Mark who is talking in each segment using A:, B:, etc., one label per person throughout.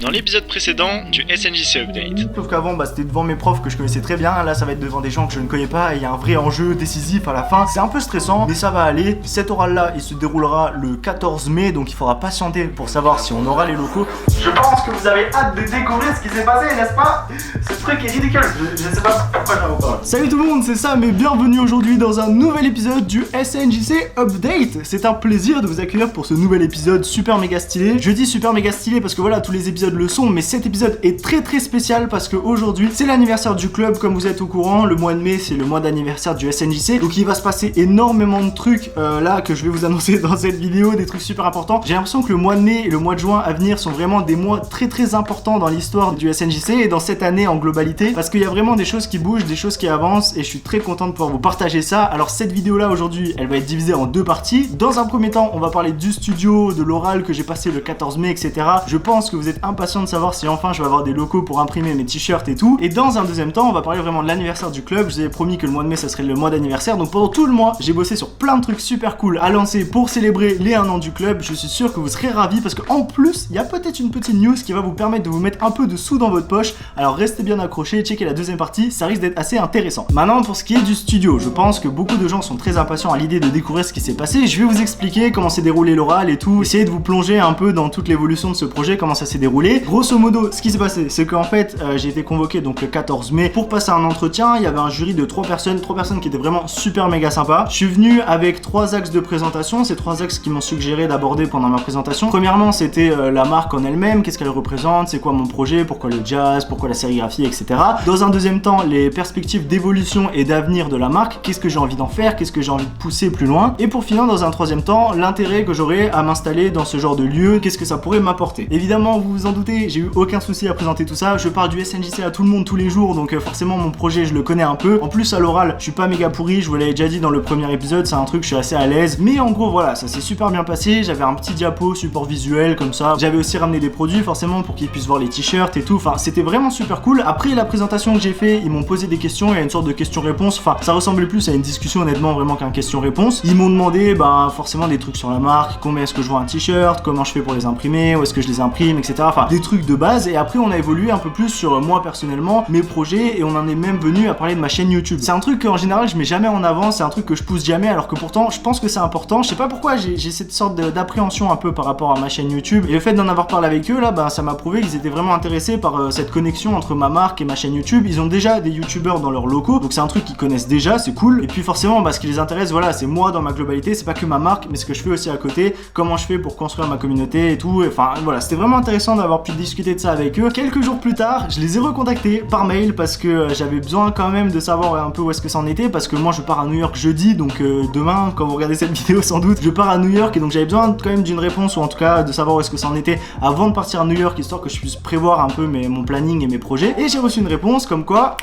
A: dans l'épisode précédent du SNJC Update.
B: Sauf qu'avant, c'était devant mes profs que je connaissais très bien. Là, ça va être devant des gens que je ne connais pas. Et il y a un vrai enjeu décisif à la fin. C'est un peu stressant, mais ça va aller. Cet oral-là, il se déroulera le 14 mai. Donc, il faudra patienter pour savoir si on aura les locaux. Je pense que vous avez hâte de découvrir ce qui s'est passé, n'est-ce pas? Ce truc est ridicule. Je sais pas pourquoi j'en parle. Salut tout le monde, c'est Sam et bienvenue aujourd'hui dans un nouvel épisode du SNJC Update. C'est un plaisir de vous accueillir pour ce nouvel épisode super méga stylé. Je dis super méga stylé parce que voilà, tous les épisodes le sont, mais cet épisode est très spécial parce que aujourd'hui c'est l'anniversaire du club, comme vous êtes au courant. Le mois de mai c'est le mois d'anniversaire du SNJC, donc il va se passer énormément de trucs là que je vais vous annoncer dans cette vidéo, des trucs super importants. J'ai l'impression que le mois de mai et le mois de juin à venir sont vraiment des mois très importants dans l'histoire du SNJC et dans cette année en globalité, parce qu'il y a vraiment des choses qui bougent, des choses qui avancent, et je suis très content de pouvoir vous partager ça. Alors cette vidéo là aujourd'hui, elle va être divisée en deux parties. Dans un premier temps, on va parler du studio, de l'oral que j'ai passé le 14 mai, etc. Je pense que vous êtes impatients de savoir si enfin je vais avoir des locaux pour imprimer mes t-shirts et tout. Et dans un deuxième temps, on va parler vraiment de l'anniversaire du club. Je vous avais promis que le mois de mai ça serait le mois d'anniversaire, donc pendant tout le mois j'ai bossé sur plein de trucs super cool à lancer pour célébrer les 1 an du club. Je suis sûr que vous serez ravis parce qu'en plus il y a peut-être une petite news qui va vous permettre de vous mettre un peu de sous dans votre poche. Alors restez bien accrochés, checkez la deuxième partie, ça risque d'être assez intéressant. Maintenant, pour ce qui est du studio, je pense que beaucoup de gens sont très impatients à l'idée de découvrir ce qui s'est passé. Je vais vous expliquer comment s'est déroulé l'oral et tout, essayer de vous plonger un peu dans toute l'évolution de ce projet, comment ça s'est déroulé. Grosso modo, ce qui s'est passé, c'est qu'en fait j'ai été convoqué donc le 14 mai pour passer un entretien. Il y avait un jury de 3 personnes qui étaient vraiment super méga sympas. Je suis venu avec 3 axes de présentation, ces 3 axes qui m'ont suggéré d'aborder pendant ma présentation. Premièrement, c'était la marque en elle-même, qu'est-ce qu'elle représente, c'est quoi mon projet, pourquoi le jazz, pourquoi la sérigraphie, etc. Dans un deuxième temps, les perspectives d'évolution et d'avenir de la marque, qu'est-ce que j'ai envie d'en faire, qu'est-ce que j'ai envie de pousser plus loin, et pour finir dans un troisième temps, l'intérêt que j'aurais à m'installer dans ce genre de lieu, qu'est-ce que ça pourrait m'apporter. Évidemment, vous vous en doutez, j'ai eu aucun souci à présenter tout ça, je parle du SNJC à tout le monde tous les jours, donc forcément mon projet je le connais un peu. En plus à l'oral, je suis pas méga pourri, je vous l'avais déjà dit dans le premier épisode, c'est un truc je suis assez à l'aise, mais en gros voilà, ça s'est super bien passé. J'avais un petit diapo support visuel comme ça, j'avais aussi ramené des produits forcément pour qu'ils puissent voir les t-shirts et tout, enfin c'était vraiment super cool. Après la présentation que j'ai fait, ils m'ont posé des questions, il y a une sorte de question-réponse, enfin ça ressemblait plus à une discussion honnêtement vraiment qu'un question-réponse. Ils m'ont demandé forcément des trucs sur la marque, combien est-ce que je vends un t-shirt, comment je fais pour les imprimer, où est-ce que je les imprime, etc. Enfin des trucs de base, et après on a évolué un peu plus sur moi personnellement, mes projets, et on en est même venu à parler de ma chaîne YouTube. C'est un truc qu'en général je mets jamais en avant, c'est un truc que je pousse jamais, alors que pourtant je pense que c'est important. Je sais pas pourquoi j'ai cette sorte d'appréhension un peu par rapport à ma chaîne YouTube, et le fait d'en avoir parlé avec eux là, ça m'a prouvé qu'ils étaient vraiment intéressés par cette connexion entre ma marque et ma chaîne YouTube. Ils ont déjà des youtubeurs dans leurs locaux, donc c'est un truc qu'ils connaissent déjà, c'est cool. Et puis forcément ce qui les intéresse, voilà, c'est moi dans ma globalité, c'est pas que ma marque, mais ce que je fais aussi à côté, comment je fais pour construire ma communauté et tout. Enfin voilà, c'était vraiment intéressant d'avoir pu discuter de ça avec eux. Quelques jours plus tard, je les ai recontactés par mail parce que j'avais besoin quand même de savoir un peu où est-ce que ça en était, parce que moi je pars à New York jeudi, donc demain quand vous regardez cette vidéo sans doute, je pars à New York, et donc j'avais besoin quand même d'une réponse, ou en tout cas de savoir où est-ce que ça en était avant de partir à New York, histoire que je puisse prévoir un peu mon planning et mes projets. Et j'ai reçu une réponse comme quoi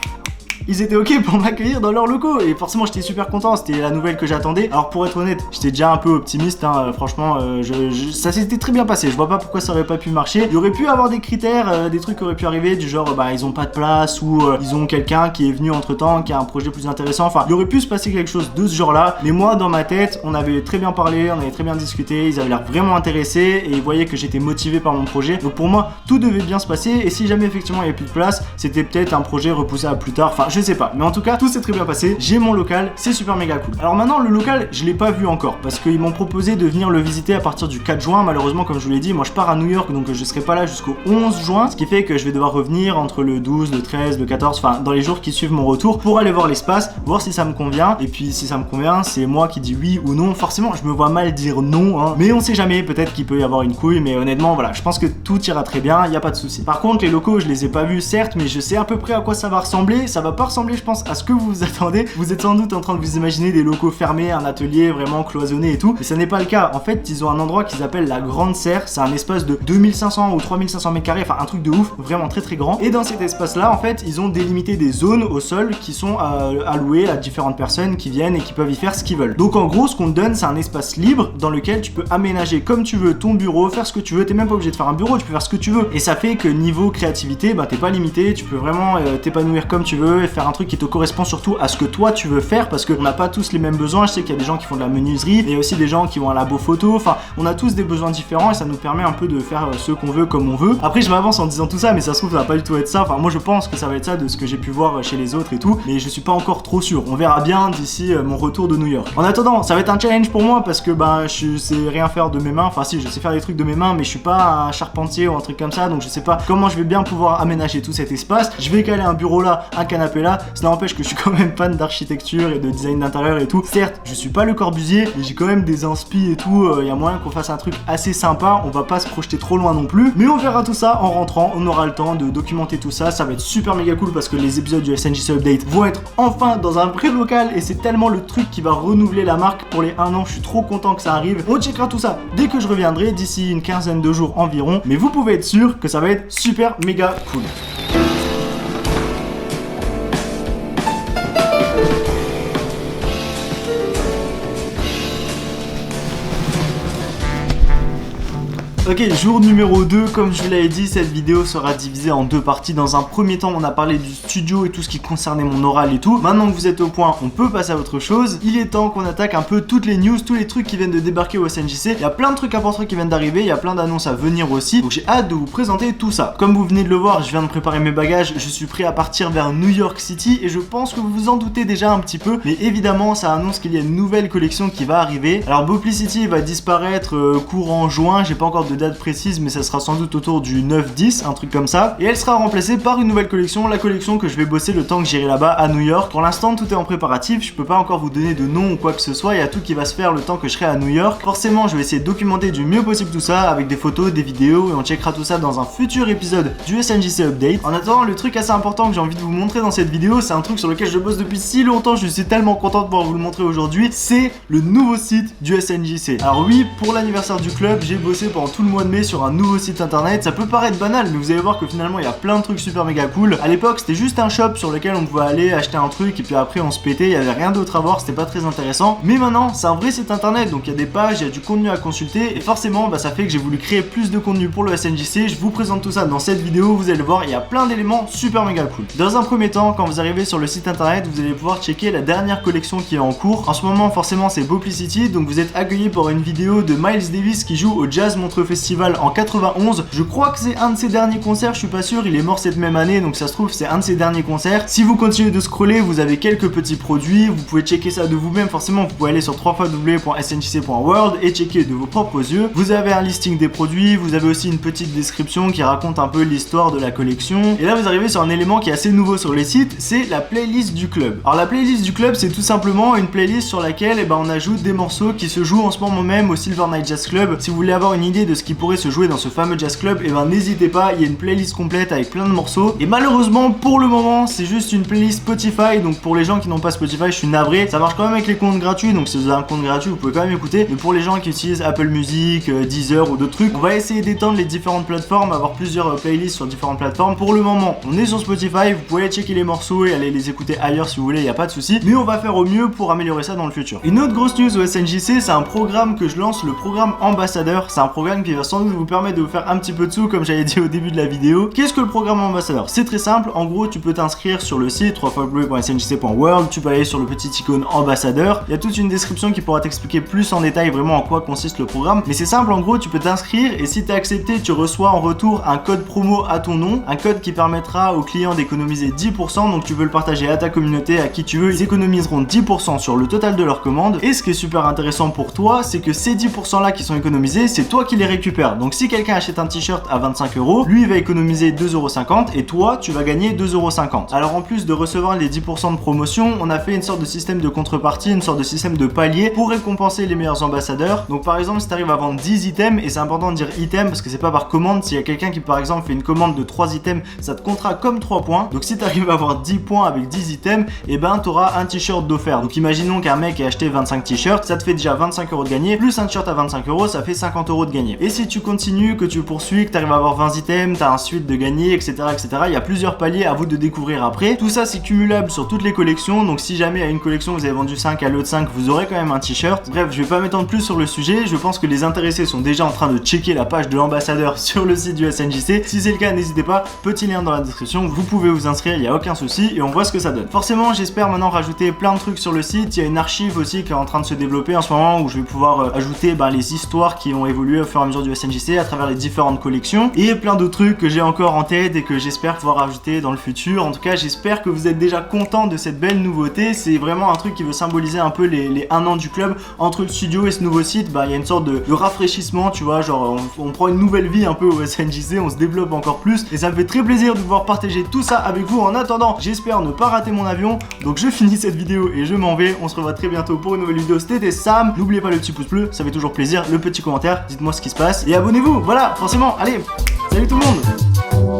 B: ils étaient ok pour m'accueillir dans leurs locaux, et forcément j'étais super content, c'était la nouvelle que j'attendais. Alors pour être honnête, j'étais déjà un peu optimiste, franchement ça s'était très bien passé, je vois pas pourquoi ça aurait pas pu marcher. Il y aurait pu avoir des critères, des trucs qui auraient pu arriver, du genre ils ont pas de place, ou ils ont quelqu'un qui est venu entre temps, qui a un projet plus intéressant, enfin il aurait pu se passer quelque chose de ce genre là, mais moi dans ma tête on avait très bien parlé, on avait très bien discuté, ils avaient l'air vraiment intéressés, et ils voyaient que j'étais motivé par mon projet, donc pour moi tout devait bien se passer. Et si jamais effectivement il y avait plus de place, c'était peut-être un projet repoussé à plus tard, enfin je sais pas, mais en tout cas tout s'est très bien passé. J'ai mon local, c'est super méga cool. Alors maintenant le local je l'ai pas vu encore parce qu'ils m'ont proposé de venir le visiter à partir du 4 juin. Malheureusement comme je vous l'ai dit, moi je pars à New York, donc je serai pas là jusqu'au 11 juin, ce qui fait que je vais devoir revenir entre le 12, le 13, le 14, enfin dans les jours qui suivent mon retour, pour aller voir l'espace, voir si ça me convient. Et puis si ça me convient, c'est moi qui dis oui ou non. Forcément je me vois mal dire non, mais on sait jamais, peut-être qu'il peut y avoir une couille, mais honnêtement voilà, je pense que tout ira très bien, il y a pas de souci. Par contre les locaux je les ai pas vus certes, mais je sais à peu près à quoi ça va ressembler. Ça va pas ressembler je pense à ce que vous vous attendez. Vous êtes sans doute en train de vous imaginer des locaux fermés, un atelier vraiment cloisonné et tout, mais ça n'est pas le cas. En fait ils ont un endroit qu'ils appellent la Grande Serre, c'est un espace de 2500 ou 3500 mètres carrés, enfin un truc de ouf, vraiment très grand. Et dans cet espace là en fait ils ont délimité des zones au sol qui sont allouées à différentes personnes qui viennent et qui peuvent y faire ce qu'ils veulent. Donc en gros ce qu'on te donne c'est un espace libre dans lequel tu peux aménager comme tu veux ton bureau, faire ce que tu veux, t'es même pas obligé de faire un bureau, tu peux faire ce que tu veux, et ça fait que niveau créativité t'es pas limité, tu peux vraiment t'épanouir comme tu veux, faire un truc qui te correspond surtout à ce que toi tu veux faire, parce qu'on n'a pas tous les mêmes besoins. Je sais qu'il y a des gens qui font de la menuiserie, et aussi des gens qui ont un labo photo, enfin on a tous des besoins différents et ça nous permet un peu de faire ce qu'on veut comme on veut. Après je m'avance en disant tout ça, mais ça se trouve ça va pas du tout être ça. Enfin moi je pense que ça va être ça de ce que j'ai pu voir chez les autres et tout, mais je suis pas encore trop sûr. On verra bien d'ici mon retour de New York. En attendant, ça va être un challenge pour moi parce que je sais rien faire de mes mains. Enfin si, je sais faire des trucs de mes mains, mais je suis pas un charpentier ou un truc comme ça, donc je sais pas comment je vais bien pouvoir aménager tout cet espace. Je vais caler un bureau là, un canapé là. Cela n'empêche que je suis quand même fan d'architecture et de design d'intérieur et tout. Certes, je suis pas le Corbusier, mais j'ai quand même des inspi et tout. Il y a moyen qu'on fasse un truc assez sympa. On va pas se projeter trop loin non plus, mais on verra tout ça en rentrant. On aura le temps de documenter tout ça. Ça va être super méga cool parce que les épisodes du SNJC Update vont être enfin dans un vrai local et c'est tellement le truc qui va renouveler la marque pour les 1 an. Je suis trop content que ça arrive. On checkera tout ça dès que je reviendrai d'ici une quinzaine de jours environ, mais vous pouvez être sûr que ça va être super méga cool. Ok, jour numéro 2, comme je vous l'avais dit, cette vidéo sera divisée en 2 parties. Dans un premier temps, on a parlé du studio et tout ce qui concernait mon oral et tout. Maintenant que vous êtes au point, on peut passer à autre chose. Il est temps qu'on attaque un peu toutes les news, tous les trucs qui viennent de débarquer au SNJC. Il y a plein de trucs importants qui viennent d'arriver, il y a plein d'annonces à venir aussi. Donc j'ai hâte de vous présenter tout ça. Comme vous venez de le voir, je viens de préparer mes bagages, je suis prêt à partir vers New York City et je pense que vous vous en doutez déjà un petit peu. Mais évidemment, ça annonce qu'il y a une nouvelle collection qui va arriver. Alors Boplicity va disparaître courant juin, j'ai pas encore de date précise, mais ça sera sans doute autour du 9-10, un truc comme ça, et elle sera remplacée par une nouvelle collection, la collection que je vais bosser le temps que j'irai là-bas à New York. Pour l'instant tout est en préparatif, je peux pas encore vous donner de nom ou quoi que ce soit, il y a tout qui va se faire le temps que je serai à New York. Forcément je vais essayer de documenter du mieux possible tout ça avec des photos, des vidéos, et on checkera tout ça dans un futur épisode du SNJC Update. En attendant, le truc assez important que j'ai envie de vous montrer dans cette vidéo, c'est un truc sur lequel je bosse depuis si longtemps, je suis tellement content de pouvoir vous le montrer aujourd'hui, c'est le nouveau site du SNJC. Alors oui, pour l'anniversaire du club, j'ai bossé pendant tout le mois de mai sur un nouveau site internet. Ça peut paraître banal, mais vous allez voir que finalement il y a plein de trucs super méga cool. À l'époque c'était juste un shop sur lequel on pouvait aller acheter un truc et puis après on se pétait, il y avait rien d'autre à voir, c'était pas très intéressant. Mais maintenant c'est un vrai site internet, donc il y a des pages, il y a du contenu à consulter et forcément ça fait que j'ai voulu créer plus de contenu pour le SNJC. Je vous présente tout ça dans cette vidéo, vous allez voir, il y a plein d'éléments super méga cool. Dans un premier temps, quand vous arrivez sur le site internet, vous allez pouvoir checker la dernière collection qui est en cours. En ce moment forcément c'est Boplicity, donc vous êtes accueilli pour une vidéo de Miles Davis qui joue au Jazz Montreux Festival en 91. Je crois que c'est un de ses derniers concerts, je suis pas sûr, il est mort cette même année, donc ça se trouve c'est un de ses derniers concerts. Si vous continuez de scroller, vous avez quelques petits produits, vous pouvez checker ça de vous-même, forcément vous pouvez aller sur www.snjc.world et checker de vos propres yeux. Vous avez un listing des produits, vous avez aussi une petite description qui raconte un peu l'histoire de la collection. Et là vous arrivez sur un élément qui est assez nouveau sur les sites, c'est la playlist du club. Alors la playlist du club, c'est tout simplement une playlist sur laquelle on ajoute des morceaux qui se jouent en ce moment même au Silver Night Jazz Club. Si vous voulez avoir une idée de ce qui pourrait se jouer dans ce fameux jazz club, n'hésitez pas, il y a une playlist complète avec plein de morceaux. Et malheureusement pour le moment c'est juste une playlist Spotify, donc pour les gens qui n'ont pas Spotify je suis navré. Ça marche quand même avec les comptes gratuits, donc si vous avez un compte gratuit vous pouvez quand même écouter, mais pour les gens qui utilisent Apple Music, Deezer ou d'autres trucs, on va essayer d'étendre les différentes plateformes, avoir plusieurs playlists sur différentes plateformes. Pour le moment on est sur Spotify, vous pouvez aller checker les morceaux et aller les écouter ailleurs si vous voulez, il n'y a pas de souci, mais on va faire au mieux pour améliorer ça dans le futur. Une autre grosse news au SNJC, c'est un programme que je lance, le programme Ambassadeur. C'est un programme qui va sans doute vous permettre de vous faire un petit peu de sous comme j'avais dit au début de la vidéo. Qu'est-ce que le programme ambassadeur? C'est très simple, en gros tu peux t'inscrire sur le site www.snjc.world, tu peux aller sur le petit icône ambassadeur, il y a toute une description qui pourra t'expliquer plus en détail vraiment en quoi consiste le programme, mais c'est simple, en gros tu peux t'inscrire et si t'es accepté tu reçois en retour un code promo à ton nom, un code qui permettra aux clients d'économiser 10%, donc tu veux le partager à ta communauté, à qui tu veux, ils économiseront 10% sur le total de leur commande. Et ce qui est super intéressant pour toi, c'est que ces 10% là qui sont économisés, c'est toi qui les récupères. Donc si quelqu'un achète un t-shirt à 25 €, lui il va économiser 2,50 € et toi tu vas gagner 2,50 €. Alors en plus de recevoir les 10% de promotion, on a fait une sorte de système de contrepartie, une sorte de système de palier pour récompenser les meilleurs ambassadeurs. Donc par exemple si tu arrives à vendre 10 items, et c'est important de dire items parce que c'est pas par commande, s'il y a quelqu'un qui par exemple fait une commande de 3 items, ça te comptera comme 3 points. Donc si tu arrives à avoir 10 points avec 10 items, et tu auras un t-shirt d'offert. Donc imaginons qu'un mec ait acheté 25 t-shirts, ça te fait déjà 25 € de gagné, plus un t-shirt à 25 €, ça fait 50 € de gagné. Et si tu continues, que tu poursuis, que tu arrives à avoir 20 items, t'as un suite de gagner, etc., etc. Il y a plusieurs paliers à vous de découvrir après. Tout ça c'est cumulable sur toutes les collections, donc si jamais à une collection vous avez vendu 5, à l'autre 5, vous aurez quand même un t-shirt. Bref, je vais pas m'étendre plus sur le sujet, je pense que les intéressés sont déjà en train de checker la page de l'ambassadeur sur le site du SNJC. Si c'est le cas, n'hésitez pas, petit lien dans la description, vous pouvez vous inscrire, il n'y a aucun souci et on voit ce que ça donne. Forcément, j'espère maintenant rajouter plein de trucs sur le site. Il y a une archive aussi qui est en train de se développer en ce moment où je vais pouvoir ajouter les histoires qui ont évolué au fur et à mesure du SNJC à travers les différentes collections et plein d'autres trucs que j'ai encore en tête et que j'espère pouvoir ajouter dans le futur. En tout cas, j'espère que vous êtes déjà content de cette belle nouveauté. C'est vraiment un truc qui veut symboliser un peu les 1 an du club. Entre le studio et ce nouveau site, il y a une sorte de rafraîchissement, tu vois, genre on prend une nouvelle vie un peu au SNJC, on se développe encore plus et ça me fait très plaisir de pouvoir partager tout ça avec vous. En attendant, j'espère ne pas rater mon avion. Donc je finis cette vidéo et je m'en vais. On se revoit très bientôt pour une nouvelle vidéo. C'était Sam. N'oubliez pas le petit pouce bleu, ça fait toujours plaisir. Le petit commentaire, dites-moi ce qui se passe et abonnez-vous. Voilà, forcément. Allez, salut tout le monde.